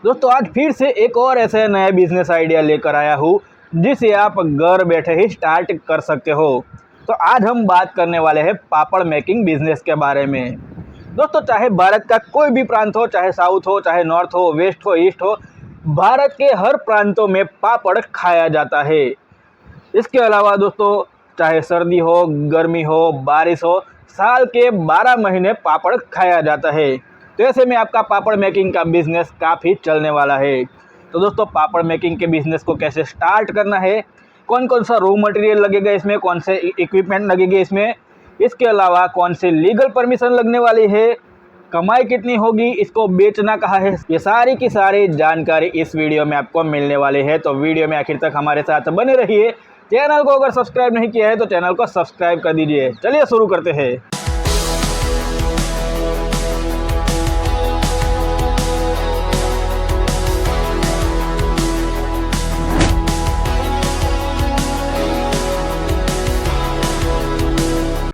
दोस्तों आज फिर से एक और ऐसा नया बिजनेस आइडिया लेकर आया हूँ जिसे आप घर बैठे ही स्टार्ट कर सकते हो। तो आज हम बात करने वाले हैं पापड़ मेकिंग बिजनेस के बारे में। दोस्तों चाहे भारत का कोई भी प्रांत हो, चाहे साउथ हो, चाहे नॉर्थ हो, वेस्ट हो, ईस्ट हो, भारत के हर प्रांतों में पापड़ खाया जाता है। इसके अलावा दोस्तों चाहे सर्दी हो, गर्मी हो, बारिश हो, साल के 12 महीने पापड़ खाया जाता है। तो ऐसे में आपका पापड़ मेकिंग का बिज़नेस काफ़ी चलने वाला है। तो दोस्तों पापड़ मेकिंग के बिज़नेस को कैसे स्टार्ट करना है, कौन कौन सा रॉ मटेरियल लगेगा इसमें, कौन से इक्विपमेंट लगेंगे इसमें, इसके अलावा कौन से लीगल परमिशन लगने वाली है, कमाई कितनी होगी, इसको बेचना कहाँ है, ये सारी की सारी जानकारी इस वीडियो में आपको मिलने वाली है। तो वीडियो में आखिर तक हमारे साथ बने रहिए। चैनल को अगर सब्सक्राइब नहीं किया है तो चैनल को सब्सक्राइब कर दीजिए। चलिए शुरू करते हैं।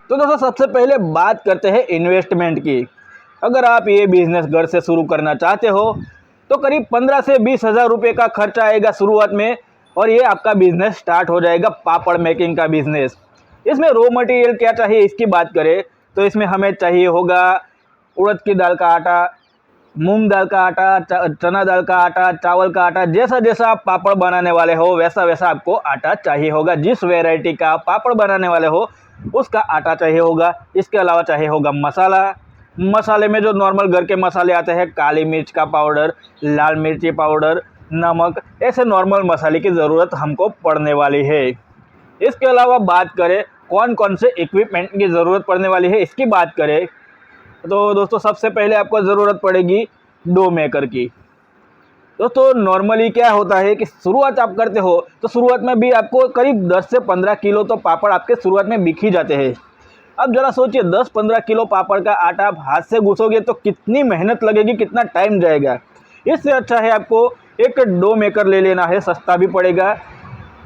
तो दोस्तों सबसे पहले बात करते हैं इन्वेस्टमेंट की। अगर आप ये बिज़नेस घर से शुरू करना चाहते हो तो करीब 15 से 20 हज़ार रुपये का खर्चा आएगा शुरुआत में, और ये आपका बिज़नेस स्टार्ट हो जाएगा पापड़ मेकिंग का बिज़नेस। इसमें रॉ मटेरियल क्या चाहिए इसकी बात करें तो इसमें हमें चाहिए होगा उड़द की दाल का आटा, मूंग दाल का आटा, चना दाल का आटा, चावल का आटा। जैसा जैसा आप पापड़ बनाने वाले हो वैसा वैसा आपको आटा चाहिए होगा। जिस वैरायटी का आप पापड़ बनाने वाले हो उसका आटा चाहिए होगा। इसके अलावा चाहिए होगा मसाला। मसाले में जो नॉर्मल घर के मसाले आते हैं, काली मिर्च का पाउडर, लाल मिर्ची पाउडर, नमक, ऐसे नॉर्मल मसाले की ज़रूरत हमको पड़ने वाली है। इसके अलावा बात करें कौन कौन से इक्विपमेंट की ज़रूरत पड़ने वाली है इसकी बात करें तो दोस्तों सबसे पहले आपको ज़रूरत पड़ेगी डो मेकर की। दोस्तों नॉर्मली क्या होता है कि शुरुआत आप करते हो तो शुरुआत में भी आपको करीब 10 से 15 किलो तो पापड़ आपके शुरुआत में बिक ही जाते हैं। अब ज़रा सोचिए 10-15 किलो पापड़ का आटा आप हाथ से गूँथोगे तो कितनी मेहनत लगेगी, कितना टाइम जाएगा। इससे अच्छा है आपको एक डो मेकर ले लेना है, सस्ता भी पड़ेगा,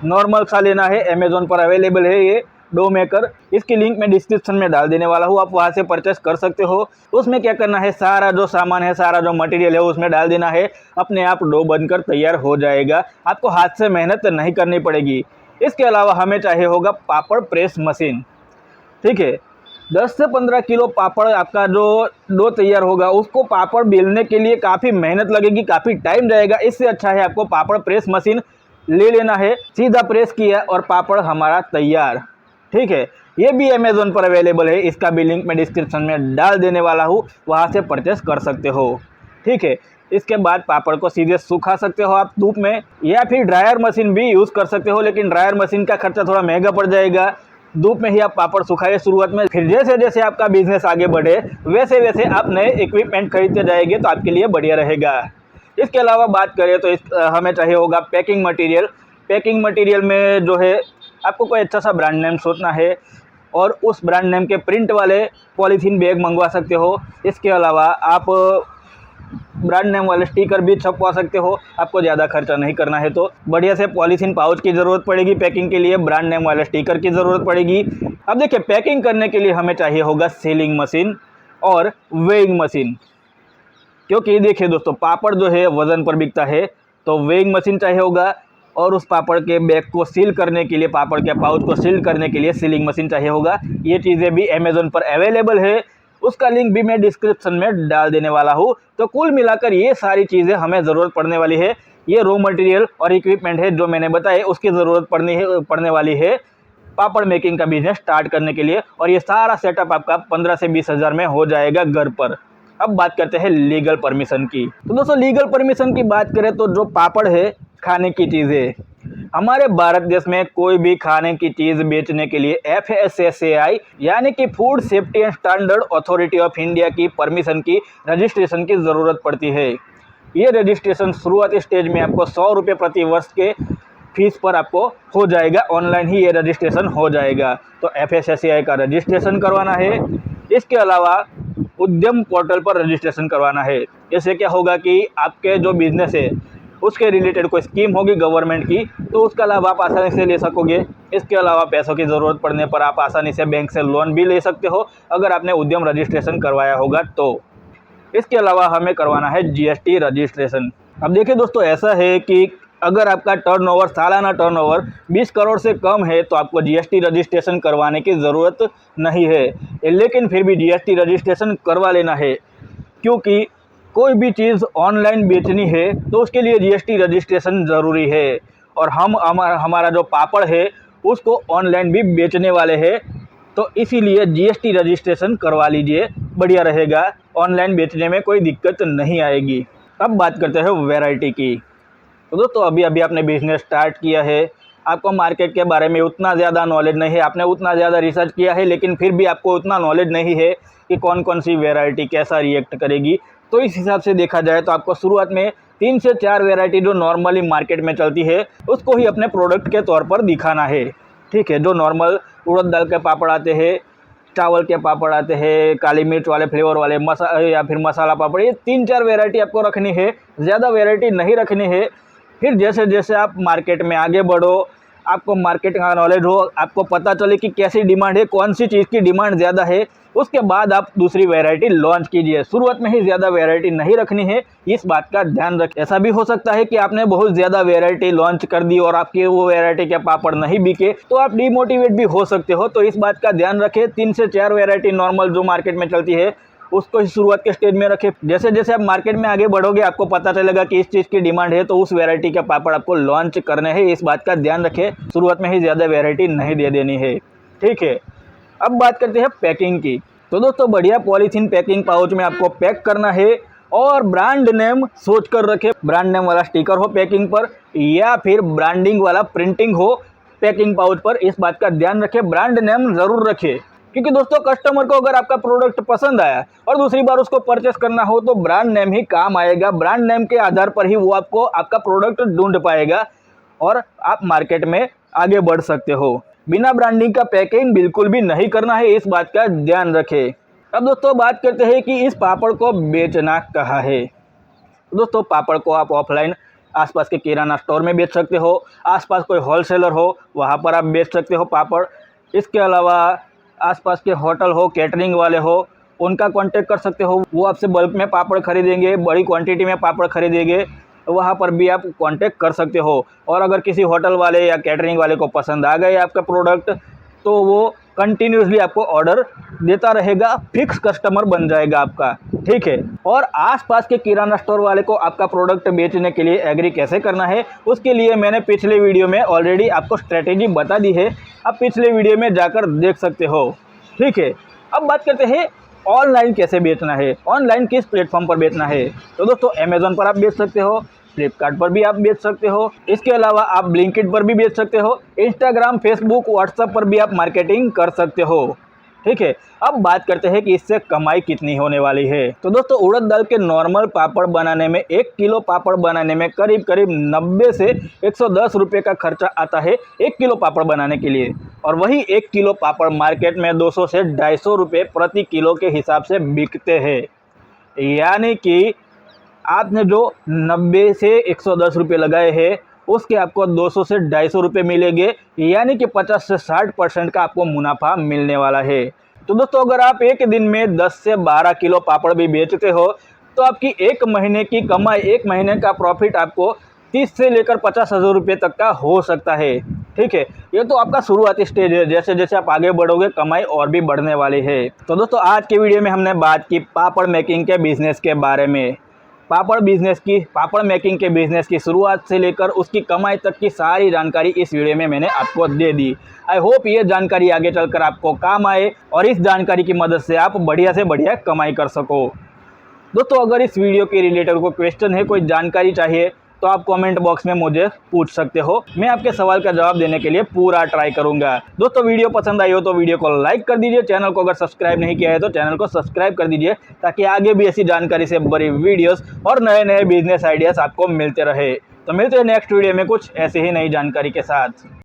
नॉर्मल सा लेना है। अमेज़ॉन पर अवेलेबल है ये डो मेकर। इसकी लिंक मैं डिस्क्रिप्शन में डाल देने वाला हूँ, आप वहाँ से परचेस कर सकते हो। उसमें क्या करना है, सारा जो सामान है, सारा जो मटेरियल है उसमें डाल देना है, अपने आप डो बनकर तैयार हो जाएगा। आपको हाथ से मेहनत नहीं करनी पड़ेगी। इसके अलावा हमें चाहिए होगा पापड़ प्रेस मशीन। ठीक है, 10 से 15 किलो पापड़ आपका जो डो तैयार होगा उसको पापड़ बेलने के लिए काफ़ी मेहनत लगेगी, काफ़ी टाइम जाएगा। इससे अच्छा है आपको पापड़ प्रेस मशीन ले लेना है, सीधा प्रेस किया और पापड़ हमारा तैयार। ठीक है, ये भी अमेज़ॉन पर अवेलेबल है, इसका भी लिंक मैं डिस्क्रिप्शन में डाल देने वाला हूँ, वहाँ से परचेस कर सकते हो। ठीक है, इसके बाद पापड़ को सीधे सुखा सकते हो आप धूप में, या फिर ड्रायर मशीन भी यूज़ कर सकते हो, लेकिन ड्रायर मशीन का खर्चा थोड़ा महंगा पड़ जाएगा। धूप में ही आप पापड़ सुखाइए शुरुआत में, फिर जैसे जैसे आपका बिजनेस आगे बढ़े वैसे वैसे आप नए इक्विपमेंट खरीदते जाएंगे तो आपके लिए बढ़िया रहेगा। इसके अलावा बात करें तो हमें चाहिए होगा पैकिंग मटेरियल। पैकिंग मटेरियल में जो है आपको कोई अच्छा सा ब्रांड नेम सोचना है और उस ब्रांड नेम के प्रिंट वाले पॉलीथीन बैग मंगवा सकते हो। इसके अलावा आप ब्रांड नेम वाले स्टिकर भी छपवा सकते हो, आपको ज़्यादा खर्चा नहीं करना है तो। बढ़िया से पॉलीथीन पाउच की ज़रूरत पड़ेगी पैकिंग के लिए, ब्रांड नेम वाले स्टिकर की ज़रूरत पड़ेगी। अब देखिए पैकिंग करने के लिए हमें चाहिए होगा सीलिंग मशीन और वेइंग मशीन, क्योंकि देखिए दोस्तों पापड़ जो है वज़न पर बिकता है, तो वेइंग मशीन चाहिए होगा, और उस पापड़ के बैग को सील करने के लिए, पापड़ के पाउच को सील करने के लिए सीलिंग मशीन चाहिए होगा। ये चीज़ें भी अमेज़ॉन पर अवेलेबल है, उसका लिंक भी मैं डिस्क्रिप्शन में डाल देने वाला हूँ। तो कुल मिलाकर ये सारी चीज़ें हमें ज़रूरत पड़ने वाली है। ये रॉ मटेरियल और इक्विपमेंट है जो मैंने बताए, उसकी ज़रूरत पड़ने वाली है पापड़ मेकिंग का बिज़नेस स्टार्ट करने के लिए, और ये सारा सेटअप आपका 15 से 20 हज़ार में हो जाएगा घर पर। अब बात करते हैं लीगल परमिशन की। तो दोस्तों लीगल परमिशन की बात करें तो जो पापड़ है, खाने की चीज़ें, हमारे भारत देश में कोई भी खाने की चीज़ बेचने के लिए FSSAI यानी कि food safety and standard authority of India की परमिशन की, रजिस्ट्रेशन की ज़रूरत पड़ती है। ये रजिस्ट्रेशन शुरुआती स्टेज में आपको 100 रुपये प्रति वर्ष के फीस पर आपको हो जाएगा, ऑनलाइन ही ये रजिस्ट्रेशन हो जाएगा। तो FSSAI का रजिस्ट्रेशन करवाना है। इसके अलावा उद्यम पोर्टल पर रजिस्ट्रेशन करवाना है। इससे क्या होगा कि आपके जो बिज़नेस है उसके रिलेटेड कोई स्कीम होगी गवर्नमेंट की, तो उसका लाभ आप आसानी से ले सकोगे। इसके अलावा पैसों की ज़रूरत पड़ने पर आप आसानी से बैंक से लोन भी ले सकते हो अगर आपने उद्यम रजिस्ट्रेशन करवाया होगा तो। इसके अलावा हमें करवाना है GST रजिस्ट्रेशन। अब देखिए दोस्तों, ऐसा है कि अगर आपका टर्नओवर, सालाना टर्नओवर 20 करोड़ से कम है तो आपको जीएसटी रजिस्ट्रेशन करवाने की ज़रूरत नहीं है, लेकिन फिर भी जीएसटी रजिस्ट्रेशन करवा लेना है, क्योंकि कोई भी चीज़ ऑनलाइन बेचनी है तो उसके लिए जीएसटी रजिस्ट्रेशन ज़रूरी है। और हमारा जो पापड़ है उसको ऑनलाइन भी बेचने वाले हैं, तो इसीलिए जीएसटी रजिस्ट्रेशन करवा लीजिए, बढ़िया रहेगा, ऑनलाइन बेचने में कोई दिक्कत नहीं आएगी। अब बात करते हैं वैरायटी की। तो दोस्तों, अभी अभी आपने बिज़नेस स्टार्ट किया है, आपको मार्केट के बारे में उतना ज़्यादा नॉलेज नहीं है, आपने उतना ज़्यादा रिसर्च किया है, लेकिन फिर भी आपको उतना नॉलेज नहीं है कि कौन कौन सी वैरायटी कैसा रिएक्ट करेगी। तो इस हिसाब से देखा जाए तो आपको शुरुआत में 3 से 4 वैरायटी जो नॉर्मली मार्केट में चलती है उसको ही अपने प्रोडक्ट के तौर पर दिखाना है। ठीक है, जो नॉर्मल उड़द दाल के पापड़ आते हैं, चावल के पापड़ आते हैं, काली मिर्च वाले फ्लेवर वाले या फिर मसाला पापड़, ये 3-4 वैरायटी आपको रखनी है, ज़्यादा वैरायटी नहीं रखनी है। फिर जैसे जैसे आप मार्केट में आगे बढ़ो, आपको मार्केट का नॉलेज हो, आपको पता चले कि कैसी डिमांड है, कौन सी चीज़ की डिमांड ज़्यादा है, उसके बाद आप दूसरी वैरायटी लॉन्च कीजिए। शुरुआत में ही ज़्यादा वैरायटी नहीं रखनी है, इस बात का ध्यान रखें। ऐसा भी हो सकता है कि आपने बहुत ज़्यादा वैरायटी लॉन्च कर दी और आपके वो वैरायटी के पापड़ नहीं बिके, तो आप डिमोटिवेट भी हो सकते हो। तो इस बात का ध्यान रखें, 3 से 4 वैरायटी नॉर्मल जो मार्केट में चलती है उसको ही शुरुआत के स्टेज में रखें। जैसे जैसे आप मार्केट में आगे बढ़ोगे, आपको पता चलेगा कि इस चीज़ की डिमांड है, तो उस वैरायटी के पापड़ आपको लॉन्च करने हैं, इस बात का ध्यान रखें। शुरुआत में ही ज़्यादा वैरायटी नहीं दे देनी है। ठीक है, अब बात करते हैं पैकिंग की। तो दोस्तों, बढ़िया पॉलीथीन पैकिंग पाउच में आपको पैक करना है और ब्रांड नेम सोच कर रखें। ब्रांड नेम वाला स्टिकर हो पैकिंग पर या फिर ब्रांडिंग वाला प्रिंटिंग हो पैकिंग पाउच पर, इस बात का ध्यान रखें, ब्रांड नेम ज़रूर रखें। क्योंकि दोस्तों, कस्टमर को अगर आपका प्रोडक्ट पसंद आया और दूसरी बार उसको परचेस करना हो तो ब्रांड नेम ही काम आएगा। ब्रांड नेम के आधार पर ही वो आपको आपका प्रोडक्ट ढूंढ पाएगा और आप मार्केट में आगे बढ़ सकते हो। बिना ब्रांडिंग का पैकिंग बिल्कुल भी नहीं करना है, इस बात का ध्यान रखें। अब दोस्तों, बात करते हैं कि इस पापड़ को बेचना कहाँ है। दोस्तों, पापड़ को आप ऑफलाइन आसपास के किराना स्टोर में बेच सकते हो, आसपास कोई होलसेलर हो वहाँ पर आप बेच सकते हो पापड़। इसके अलावा आसपास के होटल हो, कैटरिंग वाले हो, उनका कांटेक्ट कर सकते हो, वो आपसे बल्क में पापड़ खरीदेंगे, बड़ी क्वांटिटी में पापड़ खरीदेंगे, वहाँ पर भी आप कांटेक्ट कर सकते हो। और अगर किसी होटल वाले या कैटरिंग वाले को पसंद आ गए आपका प्रोडक्ट, तो वो कंटिन्यूसली आपको ऑर्डर देता रहेगा, फिक्स कस्टमर बन जाएगा आपका। ठीक है, और आसपास के किराना स्टोर वाले को आपका प्रोडक्ट बेचने के लिए एग्री कैसे करना है, उसके लिए मैंने पिछले वीडियो में ऑलरेडी आपको स्ट्रेटेजी बता दी है, आप पिछले वीडियो में जाकर देख सकते हो। ठीक है, अब बात करते हैं ऑनलाइन कैसे बेचना है, ऑनलाइन किस प्लेटफॉर्म पर बेचना है। तो दोस्तों, अमेज़ॉन पर आप बेच सकते हो, फ्लिपकार्ट पर भी आप बेच सकते हो, इसके अलावा आप ब्लिंकिट पर भी बेच सकते हो, इंस्टाग्राम, फेसबुक, व्हाट्सएप पर भी आप मार्केटिंग कर सकते हो। ठीक है, अब बात करते हैं कि इससे कमाई कितनी होने वाली है। तो दोस्तों, उड़द दाल के नॉर्मल पापड़ बनाने में 1 किलो पापड़ बनाने में करीब करीब 90 से 110 रुपये का खर्चा आता है 1 किलो पापड़ बनाने के लिए। और वही 1 किलो पापड़ मार्केट में 200 से 250 रुपये प्रति किलो के हिसाब से बिकते हैं। यानी कि आपने जो 90 से 110 रुपये लगाए हैं उसके आपको 200 से 250 रुपये मिलेंगे, यानी कि 50 से 60% का आपको मुनाफा मिलने वाला है। तो दोस्तों, अगर आप एक दिन में 10 से 12 किलो पापड़ भी बेचते हो तो आपकी 1 महीने की कमाई, 1 महीने का प्रॉफिट आपको 30 से लेकर 50,000 रुपये तक का हो सकता है। ठीक है, ये तो आपका शुरुआती स्टेज है, जैसे जैसे आप आगे बढ़ोगे कमाई और भी बढ़ने वाली है। तो दोस्तों, आज के वीडियो में हमने बात की पापड़ मेकिंग के बिजनेस के बारे में। पापड़ मेकिंग के बिज़नेस की शुरुआत से लेकर उसकी कमाई तक की सारी जानकारी इस वीडियो में मैंने आपको दे दी। आई होप ये जानकारी आगे चलकर आपको काम आए और इस जानकारी की मदद से आप बढ़िया से बढ़िया कमाई कर सको। दोस्तों, अगर इस वीडियो के रिलेटेड कोई क्वेश्चन है, कोई जानकारी चाहिए, तो आप कमेंट बॉक्स में मुझे पूछ सकते हो, मैं आपके सवाल का जवाब देने के लिए पूरा ट्राई करूंगा। दोस्तों, वीडियो पसंद आई हो तो वीडियो को लाइक कर दीजिए, चैनल को अगर सब्सक्राइब नहीं किया है तो चैनल को सब्सक्राइब कर दीजिए, ताकि आगे भी ऐसी जानकारी से भरी वीडियोस और नए नए बिजनेस आइडियाज़ आपको मिलते रहे। तो मिलते हैं नेक्स्ट वीडियो में कुछ ऐसी ही नई जानकारी के साथ।